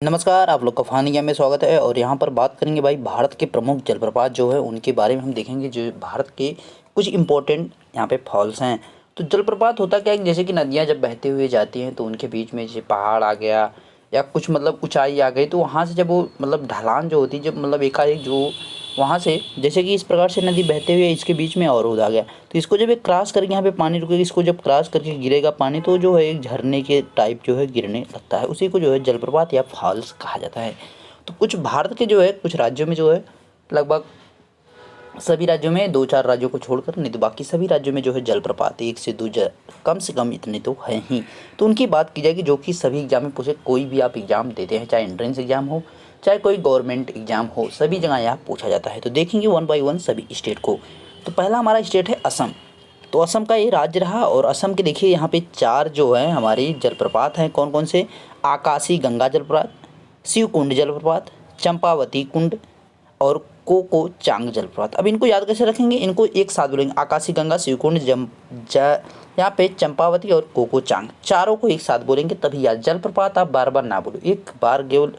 नमस्कार, आप लोग का फ़ानिया में स्वागत है। और यहाँ पर बात करेंगे भाई भारत के प्रमुख जलप्रपात जो है उनके बारे में हम देखेंगे। जो भारत के कुछ इम्पोर्टेंट यहाँ पे फॉल्स हैं। तो जलप्रपात होता क्या है कि जैसे कि नदियाँ जब बहते हुए जाती हैं तो उनके बीच में जैसे पहाड़ आ गया या कुछ मतलब ऊंचाई आ गई, तो वहाँ से जब वो मतलब ढलान जो होती है, जब मतलब एकाएक जो वहाँ से जैसे कि इस प्रकार से नदी बहते हुए इसके बीच में अवरोध आ गया, तो इसको जब ये क्रॉस करके यहाँ पे पानी रुकेगा, इसको जब क्रॉस करके गिरेगा पानी, तो जो है एक झरने के टाइप जो है गिरने लगता है। उसी को जो है जलप्रपात या फॉल्स कहा जाता है। तो कुछ भारत के जो है कुछ राज्यों में जो है लगभग सभी राज्यों में, दो चार राज्यों को छोड़कर, नहीं तो बाकी सभी राज्यों में जो है जलप्रपात एक से दो कम से कम इतने तो हैं ही। तो उनकी बात की जाएगी जो कि सभी एग्जाम में पूछे। कोई भी आप एग्जाम देते हैं, चाहे एंट्रेंस एग्जाम हो चाहे कोई गवर्नमेंट एग्जाम हो, सभी जगह यहाँ पूछा जाता है। तो देखेंगे वन बाई वन सभी स्टेट को। तो पहला हमारा स्टेट है असम। तो असम का ये राज्य रहा, और असम के देखिए यहाँ पे चार जो है हमारी जलप्रपात हैं। कौन कौन से? आकाशी गंगा जलप्रपात, शिवकुंड जलप्रपात, चंपावती कुंड और कोको चांग जलप्रपात। अब इनको याद कैसे रखेंगे? इनको एक साथ बोलेंगे, आकाशी गंगा, शिवकुंड, यहाँ पे चंपावती और कोको चांग, चारों को एक साथ बोलेंगे तभी याद। जलप्रपात आप बार बार ना बोलो, एक बार केवल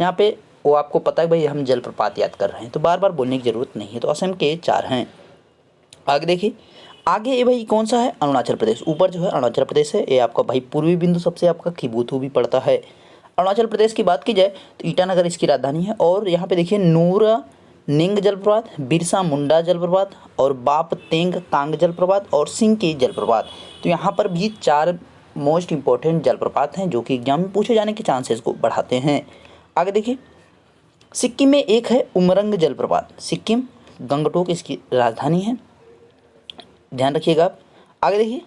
यहाँ पे वो आपको पता है भाई हम जलप्रपात याद कर रहे हैं, तो बार बार बोलने की ज़रूरत नहीं है। तो असम के चार हैं। आगे देखिए, आगे ये भाई कौन सा है? अरुणाचल प्रदेश। ऊपर जो है अरुणाचल प्रदेश है, ये आपका भाई पूर्वी बिंदु सबसे आपका किबुथु भी पड़ता है। अरुणाचल प्रदेश की बात की जाए तो ईटानगर इसकी राजधानी है। और यहाँ पे देखिए नूरा निंग जलप्रपात, बिरसा मुंडा जलप्रपात और बाप तेंग तांग जलप्रपात और सिंकी जलप्रपात। तो यहाँ पर भी चार मोस्ट इंपॉर्टेंट जलप्रपात हैं जो कि एग्जाम में पूछे जाने के चांसेस को बढ़ाते हैं। आगे देखिए, सिक्किम में एक है उमरंग जलप्रपात। सिक्किम गंगटोक इसकी राजधानी है, ध्यान रखिएगा आप। आगे देखिए,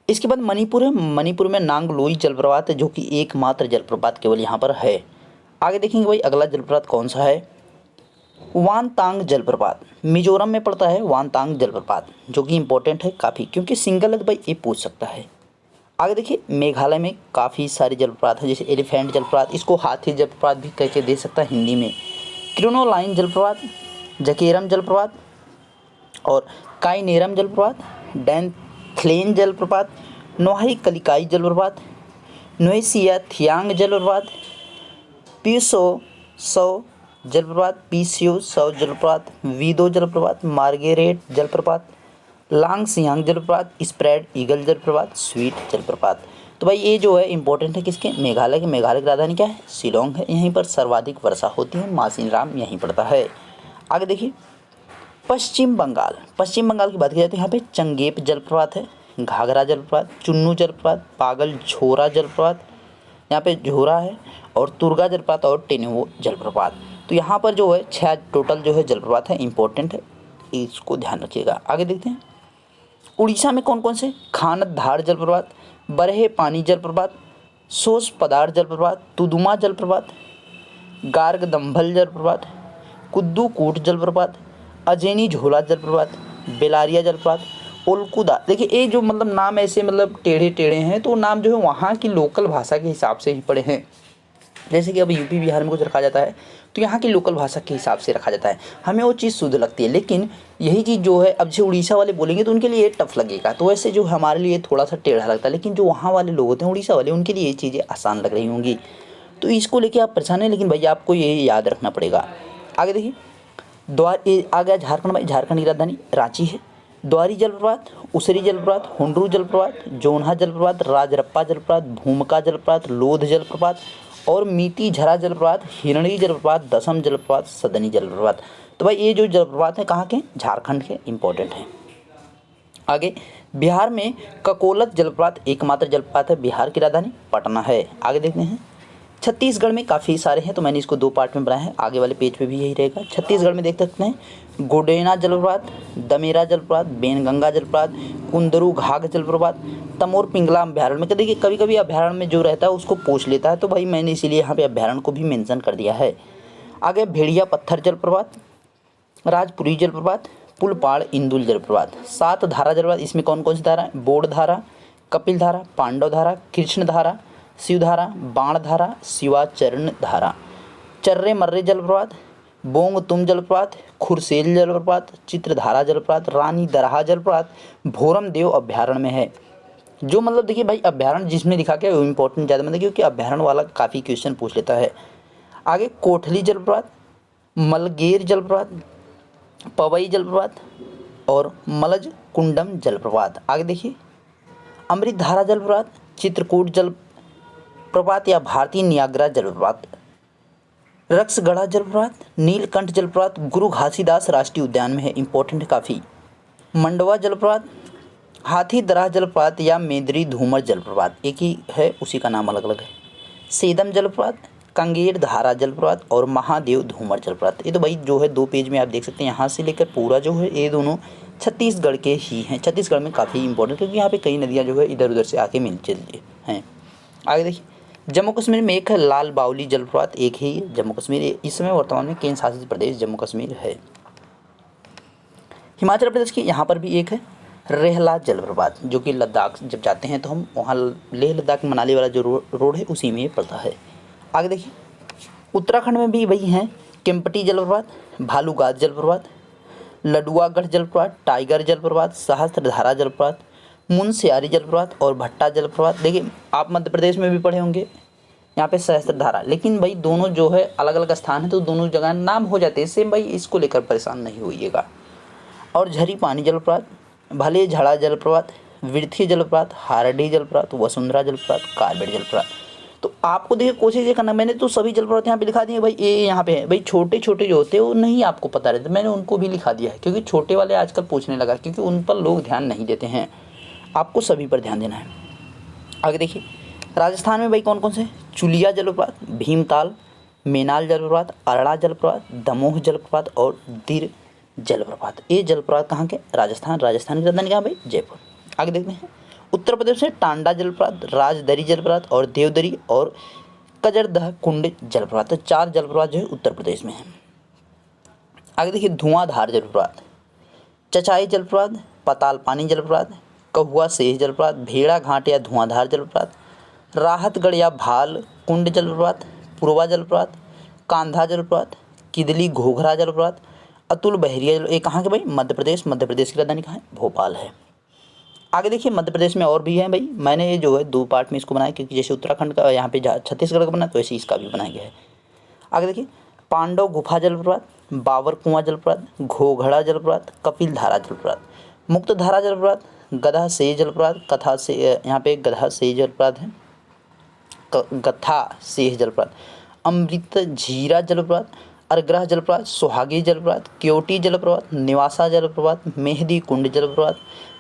इसके बाद मणिपुर है। मणिपुर में नांगलोई जलप्रपात है जो कि एकमात्र जलप्रपात केवल यहाँ पर है। आगे देखेंगे भाई अगला जलप्रपात कौन सा है? वानतांग जलप्रपात। मिजोरम में पड़ता है वानतांग जलप्रपात, जो कि इंपॉर्टेंट है काफ़ी, क्योंकि सिंगल है तो भाई ये पूछ सकता है। आगे देखिए, मेघालय में काफ़ी सारे जलप्रपात हैं, जैसे एलिफेंट जलप्रपात, इसको हाथी जलप्रपात भी कह के दे सकता है हिंदी में। क्रोनोलाइन जलप्रपात, जकेरम जलप्रपात और काइनेरम जलप्रपात, डैनथ्लेन जलप्रपात, नोहाई कलिकाई जलप्रपात, नोएसिया थियांग जलप्रपात, पीसो सौ जलप्रपात, पीसीओ सौ जलप्रपात, वीदो जलप्रपात, मार्गेरेट जलप्रपात, लांग सियांग जलप्रपात, स्प्रेड ईगल जलप्रपात, स्वीट जलप्रपात। तो भाई ये जो है इंपॉर्टेंट है किसके? मेघालय के। मेघालय की राजधानी क्या है? शिलोंग है। यहीं पर सर्वाधिक वर्षा होती है। मासिनराम यहीं पड़ता है। आगे देखिए, पश्चिम बंगाल। पश्चिम बंगाल की बात की जाए तो यहाँ पे चंगेप जलप्रपात है, घाघरा जलप्रपात, चुन्नू जलप्रपात, पागल झोरा जलप्रपात, यहाँ पे झोरा है, और तुर्गा जलप्रपात और टेनुओ जलप्रपात। तो यहाँ पर जो है 6 टोटल जो है जलप्रपात है, इंपॉर्टेंट है, इसको ध्यान रखिएगा। आगे देखते हैं, उड़ीसा में कौन कौन से? खानधार जलप्रपात, बरहे पानी जलप्रपात, सोस पदार जलप्रपात, तुदुमा जलप्रपात, गार्गदम्भल जलप्रपात, कुद्दूकूट जलप्रपात, अजेनी झोला जलप्रपात, बेलारिया जलप्रपात, ओलकुदा। देखिए ये जो मतलब नाम ऐसे मतलब टेढ़े टेढ़े हैं, तो नाम जो है वहाँ की लोकल भाषा के हिसाब से ही पड़े हैं। जैसे कि अब यूपी बिहार में कुछ रखा जाता है तो यहाँ की लोकल भाषा के हिसाब से रखा जाता है, हमें वो चीज़ शुद्ध लगती है। लेकिन यही चीज़ जो है अब जो उड़ीसा वाले बोलेंगे तो उनके लिए ये टफ लगेगा, तो वैसे जो हमारे लिए थोड़ा सा टेढ़ा लगता है, लेकिन जो वहाँ वाले लोग होते हैं उड़ीसा वाले, उनके लिए ये चीज़ें आसान लग रही होंगी। तो इसको लेके आप परेशान हैं, लेकिन भैया आपको ये याद रखना पड़ेगा। आगे देखिए, आ गया झारखंड में। झारखंड की राजधानी रांची है। द्वारी जलप्रपात, उसरी जलप्रपात, हुंडरू जलप्रपात, जोन्हा जलप्रपात, राजरप्पा जलप्रपात, भूमका जलप्रपात, लोध जलप्रपात और मीती झरा जलप्रपात, हिरणी जलप्रपात, दसम जलप्रपात, सदनी जलप्रपात। तो भाई ये जो जलप्रपात हैं कहाँ के? झारखंड के, इंपॉर्टेंट हैं। आगे बिहार में ककोलत जलप्रपात एकमात्र जलप्रपात है, बिहार की राजधानी पटना है। आगे देखते हैं, छत्तीसगढ़ में काफ़ी सारे हैं, तो मैंने इसको 2 पार्ट में बनाया है, आगे वाले पेज पे भी यही रहेगा। छत्तीसगढ़ में देख सकते हैं गोडेना जलप्रपात, दमेरा जलप्रपात, बेनगंगा जलप्रपात, कुंदरू घाघ जलप्रपात, तमोर पिंगला अभ्यारण्य में। देखिए कभी कभी अभ्यारण्य में जो रहता है उसको पूछ लेता है, तो भाई मैंने इसीलिए यहाँ पे अभ्यारण्य को भी मेंशन कर दिया है। आगे भेड़िया पत्थर जलप्रपात, राजपुरी जलप्रपात, पुलपाड़ इंदुल जलप्रपात। 7 धारा जलप्रपात, इसमें कौन कौन सी धारा है? बोर्ड धारा, कपिल धारा, पांडव धारा, कृष्ण धारा, शिवधारा, बाण धारा, शिवाचरण धारा। चर्रे मर्रे जलप्रपात, बोंग तुम जलप्रपात, खुरसेल जलप्रपात, चित्रधारा जलप्रपात, रानी दरहा जलप्रपात भोरम देव अभ्यारण्य में है। जो मतलब देखिए भाई अभ्यारण्य जिसमें दिखा के वो इंपॉर्टेंट ज़्यादा मतलब, क्योंकि अभ्यारण्य वाला काफ़ी क्वेश्चन पूछ लेता है। आगे कोठली जलप्रपात, मलगेर जलप्रपात, पवई जलप्रपात और मलज कुंडम जलप्रपात। आगे देखिए अमृतधारा जलप्रपात, चित्रकूट जलप्रपात या भारतीय नियाग्रा जलप्रपात, रक्सगढ़ा जलप्रपात, नीलकंठ जलप्रपात गुरु घासीदास राष्ट्रीय उद्यान में है, इंपॉर्टेंट है काफ़ी। मंडवा जलप्रपात, हाथीदरा जलप्रपात या मेंदरी धूमर जलप्रपात, एक ही है उसी का नाम अलग अलग है। सेदम जलप्रपात, कंगेर धारा जलप्रपात और महादेव धूमर जलप्रपात। ये तो भाई जो है 2 पेज में आप देख सकते हैं, यहाँ से लेकर पूरा जो है ये दोनों छत्तीसगढ़ के ही हैं। छत्तीसगढ़ में काफ़ी इंपॉर्टेंट, क्योंकि यहाँ पे कई नदियाँ जो है इधर उधर से आके मिल चलती हैं। आगे देखिए जम्मू कश्मीर में एक है लाल बाउली जलप्रपात, एक ही जम्मू कश्मीर इस समय वर्तमान में केंद्र शासित प्रदेश जम्मू कश्मीर है। हिमाचल प्रदेश की यहाँ पर भी एक है रेहला जलप्रपात, जो कि लद्दाख जब जाते हैं तो हम वहाँ लेह लद्दाख मनाली वाला जो रोड है उसी में पड़ता है। आगे देखिए उत्तराखंड में भी वही हैं केम्पटी जलप्रपात, भालूघाट जलप्रपात, लडुआगढ़ जलप्रपात, टाइगर जलप्रपात, सहस्त्रधारा जलप्रपात, मुनस्यारी जलप्रपात और भट्टा जलप्रपात। देखिए आप मध्य प्रदेश में भी पढ़े होंगे यहाँ पे सहस्त्रधारा, लेकिन भाई दोनों जो है अलग अलग स्थान है तो दोनों जगह नाम हो जाते हैं सेम, भाई इसको लेकर परेशान नहीं होइएगा। और झरी पानी जलप्रपात, भले झड़ा जलप्रपात, विर्थी जलप्रपात, हारडी जलप्रपात, वसुंधरा जलप्रपात, कार्बेट जलप्रपात। तो आपको देखिए कोशिश ये करना, मैंने तो सभी जलप्रपात यहाँ पे लिखा दिए भाई, ये यहाँ पे है भाई, छोटे छोटे जो होते हैं वो नहीं आपको पता रहते, मैंने उनको भी लिखा दिया है क्योंकि छोटे वाले आजकल पूछने लगा, क्योंकि उन पर लोग ध्यान नहीं देते हैं, आपको सभी पर ध्यान देना है। आगे देखिए राजस्थान में भाई कौन कौन से, चुलिया जलप्रपात, भीमताल, मेनाल जलप्रपात, अरड़ा जलप्रपात, दमोह जलप्रपात और दिर जलप्रपात। ये जलप्रपात कहाँ के, राजस्थान की राजधानी कहाँ भाई, जयपुर। आगे देखते हैं उत्तर प्रदेश में टांडा जलप्रपात, राजदरी जलप्रपात और देवदरी और कजरदह कुंड जलप्रपात। तो 4 जलप्रपात जो है उत्तर प्रदेश में है। आगे देखिए धुआंधार जलप्रपात, चचाई जलप्रपात, पताल पानी जलप्रपात, कहुआ सेह जलप्रपात, भेड़ा घाट या धुआंधार जलप्रपात, राहतगढ़ या भाल कुंड जलप्रपात, पूर्वा जलप्रपात, कांधा जलप्रपात, किदली घोघरा जलप्रपात, अतुल बहरिया ये कहाँ के भाई, मध्य प्रदेश की राजधानी कहाँ है, भोपाल है। आगे देखिए मध्य प्रदेश में और भी है भाई, मैंने ये जो है 2 पार्ट में इसको बनाया, क्योंकि जैसे उत्तराखंड का यहाँ पे छत्तीसगढ़ का बना तो ऐसे इसका भी बनाया गया है। आगे देखिए पांडव गुफा जलप्रपात, बावर कुआं जलप्रपात, घोघड़ा जलप्रपात, कपिल धारा जलप्रपात, मुक्त धारा जलप्रपात, गधा से जलप्रपात, कथा से यहाँ पे गधा से जलप्रपात है, गथा सेह जलप्रपात, अमृत झीरा जलप्रपात, अरग्रह जलप्रपात, सुहागी जलप्रपात, क्योटी जलप्रपात, निवासा जलप्रपात, मेहदी कुंड जलप्रपात,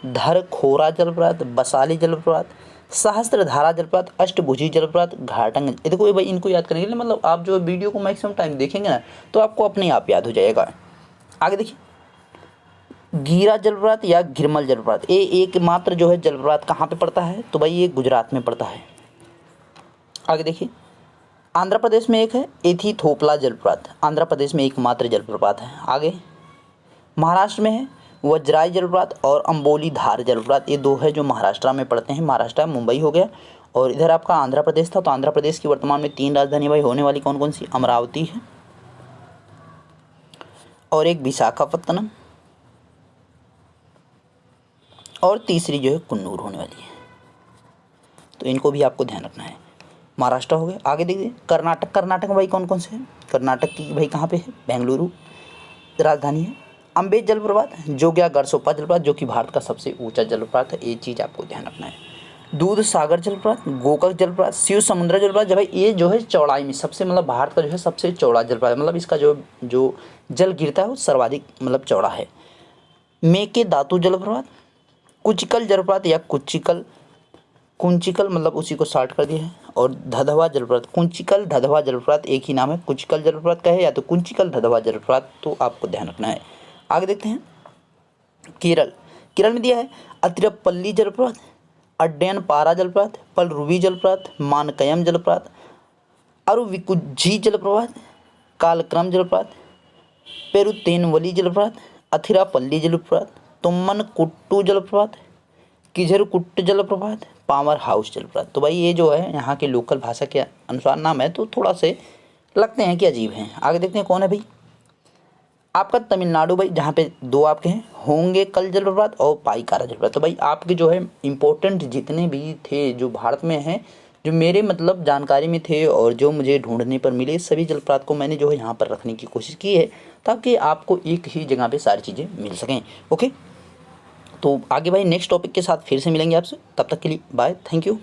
धर खोरा जलप्रपात, बसाली जलप्रपात, सहस्त्रधारा जलप्रपात, अष्टभुजी जलप्रपात, घाटंग। ये देखो भाई इनको याद करने के लिए मतलब आप जो वीडियो को मैक्सिमम टाइम देखेंगे ना तो आपको अपने आप याद हो जाएगा। आगे देखिए गीरा जलप्रपात या गिरमल जलप्रपात, ये एकमात्र जो है जलप्रपात कहाँ पे पड़ता है, तो भाई ये गुजरात में पड़ता है। आगे देखिए आंध्र प्रदेश में एक है एथीथोपला जलप्रपात, आंध्र प्रदेश में एकमात्र जलप्रपात है। आगे महाराष्ट्र में है वज्राई जलप्रपात और अंबोली धार जलप्रपात, ये 2 है जो महाराष्ट्र में पड़ते हैं। महाराष्ट्र मुंबई हो गया और इधर आपका आंध्र प्रदेश था, तो आंध्र प्रदेश की वर्तमान में 3 राजधानी भाई होने वाली कौन कौन सी, अमरावती है और एक विशाखापत्तनम और तीसरी जो है कुन्नूर होने वाली है, तो इनको भी आपको ध्यान रखना है। महाराष्ट्र हो गया। आगे देखिए कर्नाटक में भाई कौन कौन से हैं, कर्नाटक की भाई कहाँ पे है, बेंगलुरु राजधानी है। अम्बे जलप्रपात, जोग्या गरसोपा जलप्रपात जो कि भारत का सबसे ऊंचा जलप्रपात है, ये चीज़ आपको ध्यान रखना है। दूध सागर जलप्रपात, गोकक जलप्रपात, शिव समुद्र जलप्रपात, जब भाई ये जो है चौड़ाई में सबसे मतलब भारत का जो है सबसे चौड़ा जलप्रपात, मतलब इसका जो जल गिरता है वो सर्वाधिक मतलब चौड़ा है। मेके दातु जलप्रपात, कुचिकल जलप्रपात या कुंचिकल मतलब उसी को शॉर्ट कर दिया है, और धधवा जलप्रपात, कुंचिकल धधवा जलप्रपात एक ही नाम है, कुचिकल जलप्रपात का है या तो कुंचिकल धधवा जलप्रपात, तो आपको ध्यान रखना है। आगे देखते हैं केरल में दिया है अतिरपल्ली जलप्रपात, अड्डयनपारा जलप्रपात, पलरुवी जलप्रपात, मानकयम जलप्रपात, अरुविकुंजी जलप्रपात, कालक्रम जलप्रपात, पेरुतेनवली जलप्रपात, अथिरापल्ली जलप्रपात, तुम्मनकुट्टू जलप्रपात, किझरकुट्ट जलप्रपात, पावर हाउस जलप्रपात। तो भाई ये जो है यहाँ के लोकल भाषा के अनुसार नाम है, तो थोड़ा से लगते हैं कि अजीब हैं। आगे देखते हैं कौन है भाई, आपका तमिलनाडु भाई, जहाँ पे 2 आपके हैं होंगे कल जलप्रपात और पाईकारा जलप्रपात। तो भाई आपके जो है इम्पोर्टेंट जितने भी थे जो भारत में हैं जो मेरे मतलब जानकारी में थे और जो मुझे ढूंढने पर मिले, सभी जलप्रपात को मैंने जो है यहाँ पर रखने की कोशिश की है, ताकि आपको एक ही जगह पे सारी चीज़ें मिल सकें। ओके, तो आगे भाई नेक्स्ट टॉपिक के साथ फिर से मिलेंगे आपसे, तब तक के लिए बाय, थैंक यू।